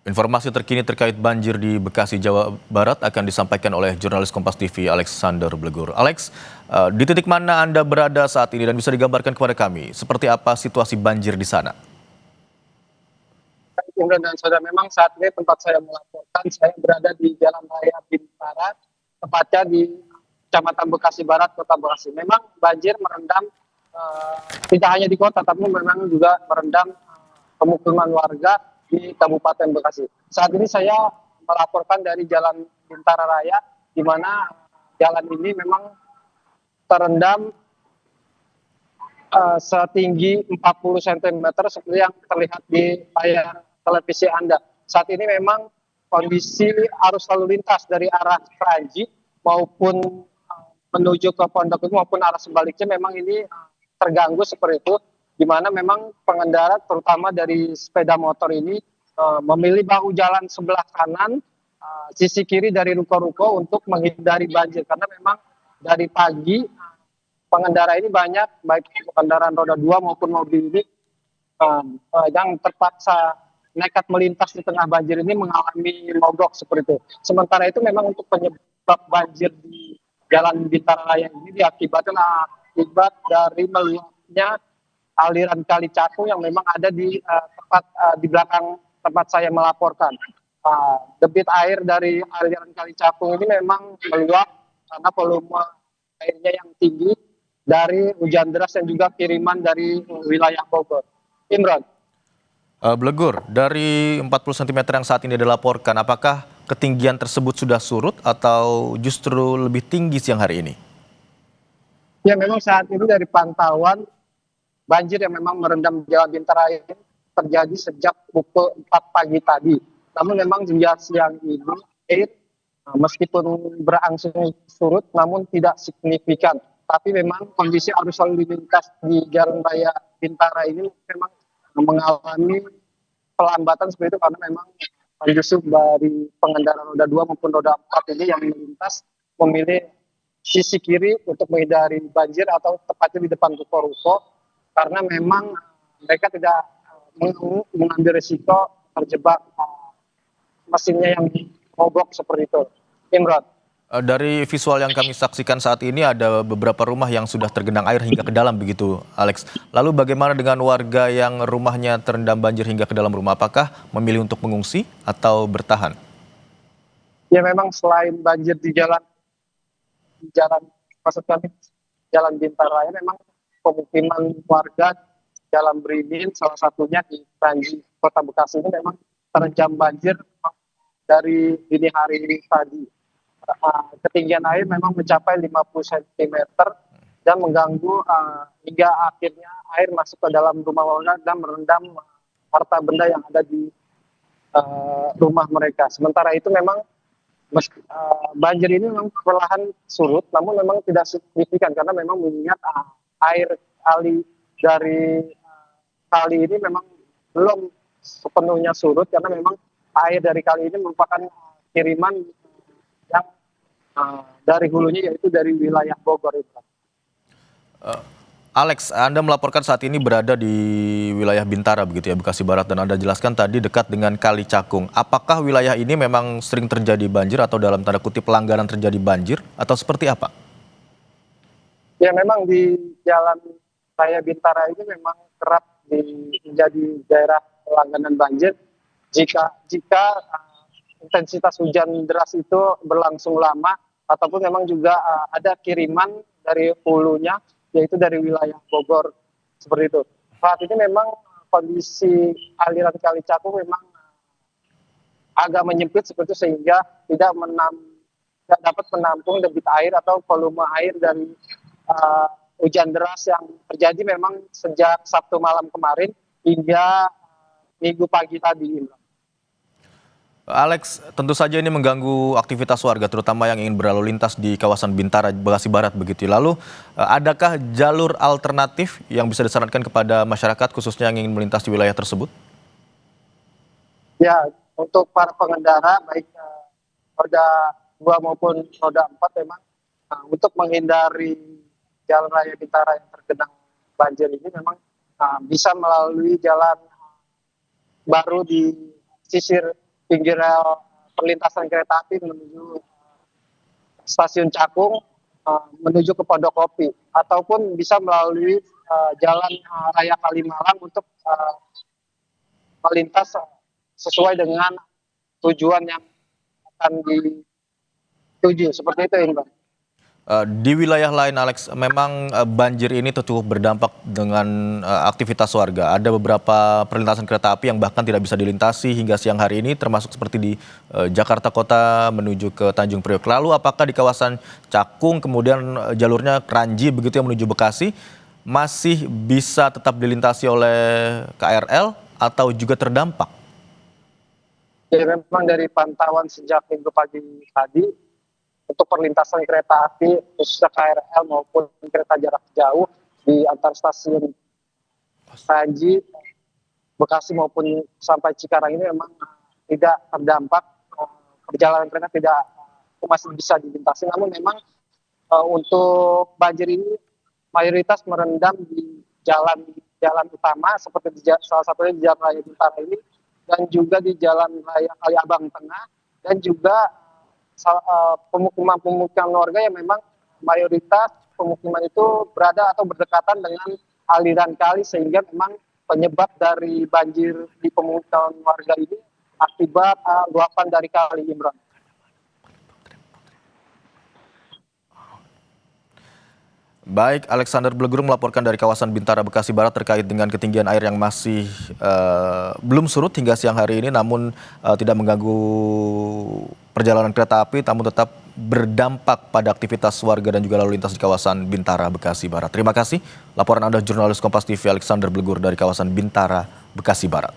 Informasi terkini terkait banjir di Bekasi, Jawa Barat akan disampaikan oleh jurnalis Kompas TV Alexander Blegur. Alex, di titik mana Anda berada saat ini dan bisa digambarkan kepada kami seperti apa situasi banjir di sana? Imran dan saudara, memang saat ini tempat saya melaporkan, saya berada di Jalan Raya Bintara, tepatnya di Kecamatan Bekasi Barat, Kota Bekasi. Memang banjir merendam tidak hanya di kota, tapi memang juga merendam pemukiman warga di Kabupaten Bekasi. Saat ini saya melaporkan dari Jalan Bintara Raya, di mana jalan ini memang terendam setinggi 40 cm seperti yang terlihat di layar televisi Anda. Saat ini memang kondisi arus lalu lintas dari arah Kranji maupun menuju ke Pondok Gede maupun arah sebaliknya memang ini terganggu seperti itu, di mana memang pengendara terutama dari sepeda motor ini memilih bahu jalan sebelah kanan, sisi kiri dari ruko-ruko untuk menghindari banjir, karena memang dari pagi pengendara ini banyak, baik kendaraan roda 2 maupun mobil ini yang terpaksa nekat melintas di tengah banjir ini mengalami mogok seperti itu. Sementara itu memang untuk penyebab banjir di Jalan Bintara Raya ini diakibatkan akibat dari meluapnya aliran Kali Cakung yang memang ada di di belakang tempat saya melaporkan. Debit air dari aliran Kali Cakung ini memang meluap karena volume airnya yang tinggi dari hujan deras dan juga kiriman dari wilayah Bogor. Imran. Blegur, dari 40 cm yang saat ini dilaporkan, apakah ketinggian tersebut sudah surut atau justru lebih tinggi siang hari ini? Ya, memang saat ini dari pantauan banjir yang memang merendam Jalan Bintara ini terjadi sejak pukul 4 pagi tadi. Namun memang hingga siang ini air meskipun berangsur surut namun tidak signifikan. Tapi memang kondisi arus lalu lintas di Jalan Raya Bintara ini memang mengalami pelambatan seperti itu, karena memang justru dari pengendara roda 2 maupun roda 4 ini yang melintas memilih sisi kiri untuk menghindari banjir atau tepatnya di depan ruko-ruko, karena memang mereka tidak mengambil risiko terjebak mesinnya yang mogok seperti itu. Imran. Dari visual yang kami saksikan saat ini ada beberapa rumah yang sudah tergenang air hingga ke dalam begitu, Alex. Lalu bagaimana dengan warga yang rumahnya terendam banjir hingga ke dalam rumah? Apakah memilih untuk mengungsi atau bertahan? Ya, memang selain banjir di jalan maksud kami Jalan Bintara Raya, memang pemukiman warga Jalan Beringin salah satunya di Kranji Kota Bekasi ini memang terendam banjir dari dini hari tadi. Ketinggian air memang mencapai 50 cm dan mengganggu hingga akhirnya air masuk ke dalam rumah warga dan merendam harta benda yang ada di rumah mereka. Sementara itu memang banjir ini memang perlahan surut, namun memang tidak signifikan karena memang mengingat air kali dari kali ini memang belum sepenuhnya surut, karena memang air dari kali ini merupakan kiriman yang dari hulunya, yaitu dari wilayah Bogor itu. Alex, Anda melaporkan saat ini berada di wilayah Bintara begitu ya, Bekasi Barat, dan Anda jelaskan tadi dekat dengan Kali Cakung. Apakah wilayah ini memang sering terjadi banjir atau dalam tanda kutip pelanggaran terjadi banjir atau seperti apa? Ya, memang di Jalan Raya Bintara ini memang kerap menjadi daerah langganan banjir jika intensitas hujan deras itu berlangsung lama, ataupun memang juga ada kiriman dari hulunya, yaitu dari wilayah Bogor seperti itu. Saat ini memang kondisi aliran Kali Cakung memang agak menyempit seperti itu, sehingga tidak dapat menampung debit air atau volume air dari hujan deras yang terjadi memang sejak Sabtu malam kemarin hingga Minggu pagi tadi. Alex, tentu saja ini mengganggu aktivitas warga, terutama yang ingin berlalu lintas di kawasan Bintara, Bekasi Barat begitu. Lalu, adakah jalur alternatif yang bisa disarankan kepada masyarakat, khususnya yang ingin melintas di wilayah tersebut? Ya, untuk para pengendara baik roda 2 maupun roda 4 memang untuk menghindari Jalan Raya Bintara yang tergenang banjir ini memang bisa melalui jalan baru di sisir pinggir perlintasan kereta api menuju stasiun Cakung menuju ke Pondokopi, ataupun bisa melalui jalan raya Kalimalang untuk melintas sesuai dengan tujuan yang akan dituju. Seperti itu, Imran. Di wilayah lain, Alex, memang banjir ini cukup berdampak dengan aktivitas warga. Ada beberapa perlintasan kereta api yang bahkan tidak bisa dilintasi hingga siang hari ini, termasuk seperti di Jakarta Kota menuju ke Tanjung Priok. Lalu apakah di kawasan Cakung, kemudian jalurnya Kranji begitu yang menuju Bekasi, masih bisa tetap dilintasi oleh KRL atau juga terdampak? Ya, memang dari pantauan sejak minggu pagi tadi, untuk perlintasan kereta api khususnya KRL maupun kereta jarak jauh di antar stasiun Kranji, Bekasi maupun sampai Cikarang ini memang tidak terdampak. Perjalanan kereta tidak masih bisa dilintasi, namun memang untuk banjir ini mayoritas merendam di jalan utama seperti salah satunya di Jalan Raya Bintara ini, dan juga di Jalan Raya Kaliabang Tengah, dan juga pemukiman warga yang memang mayoritas pemukiman itu berada atau berdekatan dengan aliran kali, sehingga memang penyebab dari banjir di pemukiman warga ini akibat luapan dari kali, Imran. Baik, Alexander Blegur melaporkan dari kawasan Bintara, Bekasi Barat terkait dengan ketinggian air yang masih belum surut hingga siang hari ini, namun tidak mengganggu perjalanan kereta api, namun tetap berdampak pada aktivitas warga dan juga lalu lintas di kawasan Bintara, Bekasi Barat. Terima kasih laporan Anda, jurnalis Kompas TV Alexander Blegur dari kawasan Bintara, Bekasi Barat.